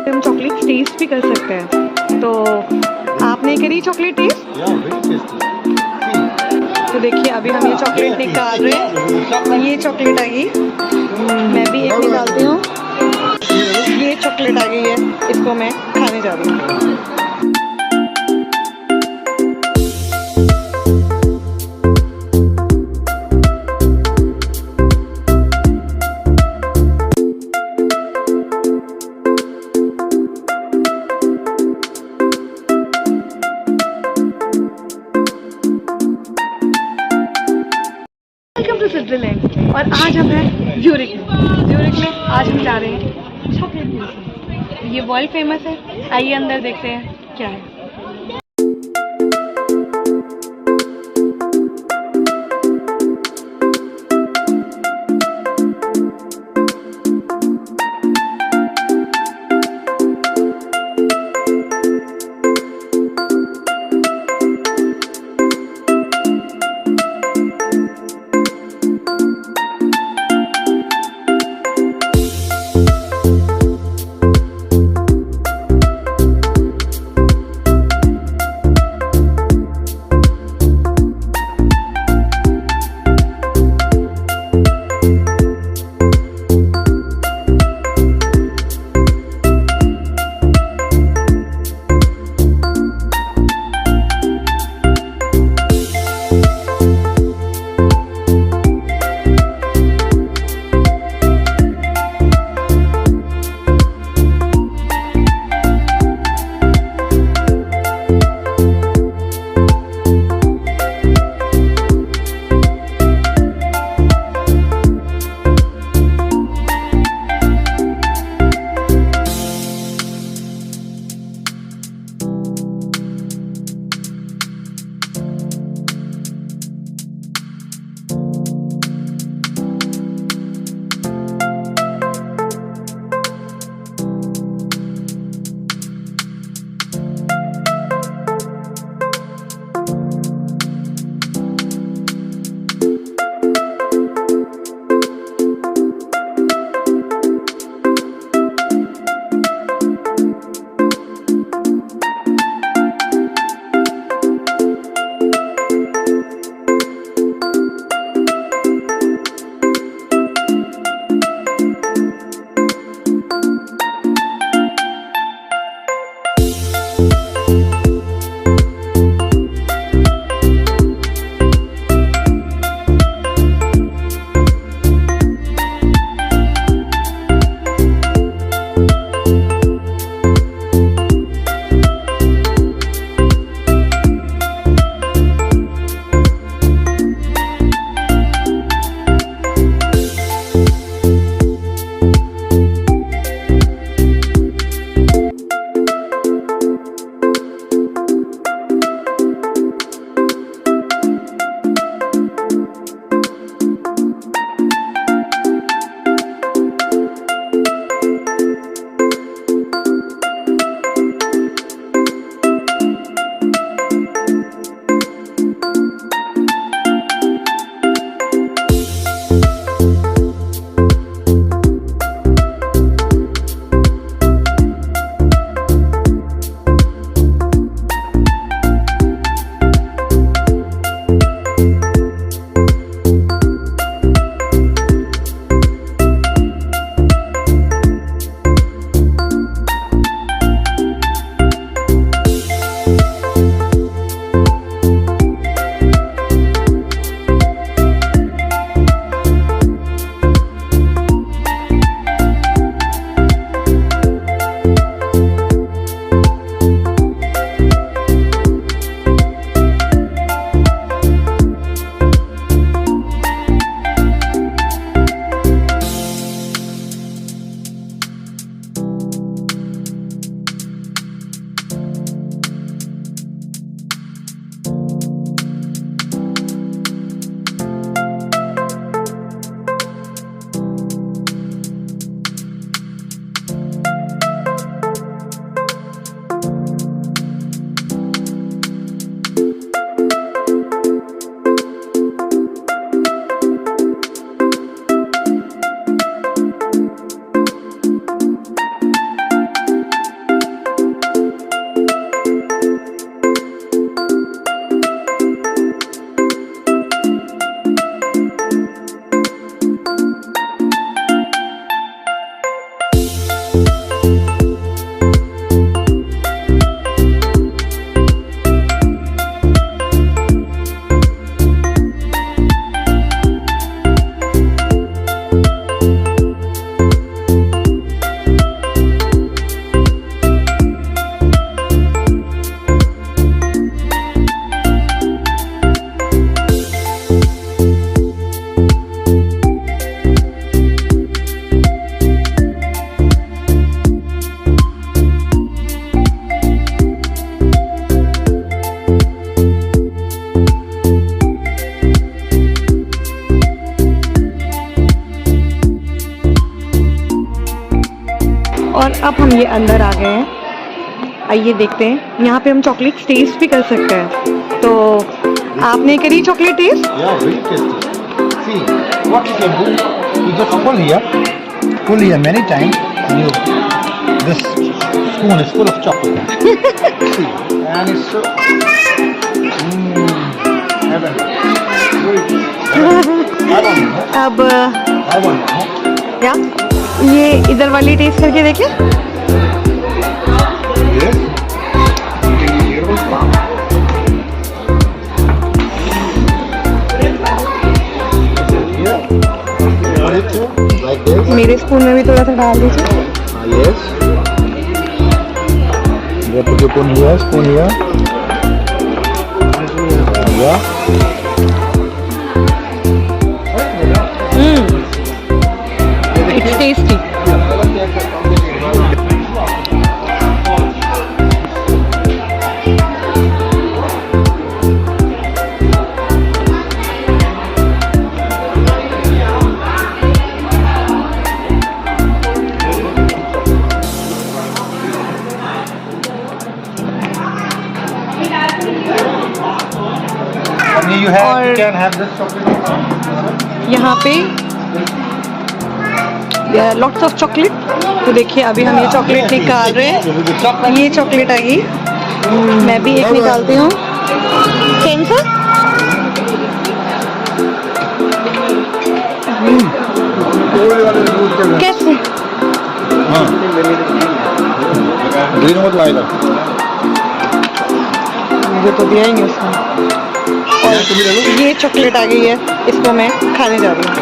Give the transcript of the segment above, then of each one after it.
हम chocolate taste भी कर सकते हैं। तो आपने करी चॉकलेट टेस्ट? तो देखिए अभी हम ये चॉकलेट निकाल रहे हैं। ये चॉकलेट आ गई, मैं भी एक निकालती हूँ। ये चॉकलेट आ गई है, इसको मैं खाने जा रही हूँ। स्विट्जरलैंड और आज हम हैं ज़्यूरिख में आज हम जा रहे हैं चॉकलेट म्यूजियम। ये वर्ल्ड फेमस है, आइए अंदर देखते हैं क्या है। और अब हम ये अंदर आ गए हैं। आइए देखते हैं, यहाँ पे हम चॉकलेट टेस्ट भी कर सकते हैं। तो आपने करी chocolate taste? Yeah, very tasty. See, what you can do, you just pull here many times, and this spoon is full of chocolate. See, and it's so, heaven. I want more. अब I want more. क्या ये इधर वाली test करके देखें। Yes. Like this. मेरे spoon में भी थोड़ा सा डाल दीजिए। Yes. You put your spoon here. Yeah. It's tasty. You can have this chocolate. यहाँ पे लॉट्स ऑफ चॉकलेट। तो देखिए अभी हम ये चॉकलेट निकाल रहे हैं। ये चॉकलेट आई, मैं भी एक निकालती हूँ। सेम सा कैसे? मुझे तो दिया ही नहीं उसने। और ये चॉकलेट आ गई है, इसको मैं खाने जा रही हूँ।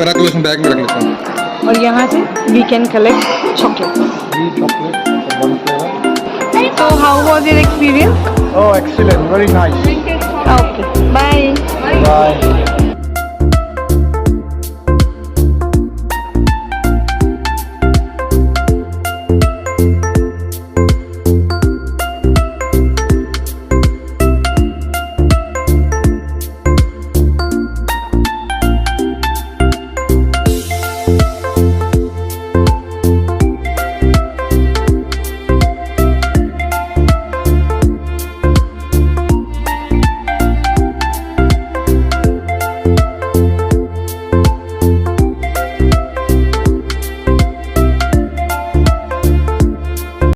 रख लो, इसमें बैग में रख लेता हूँ। और यहाँ से we can collect chocolate. So how was your experience? Oh, excellent, very nice. Okay, bye. Bye.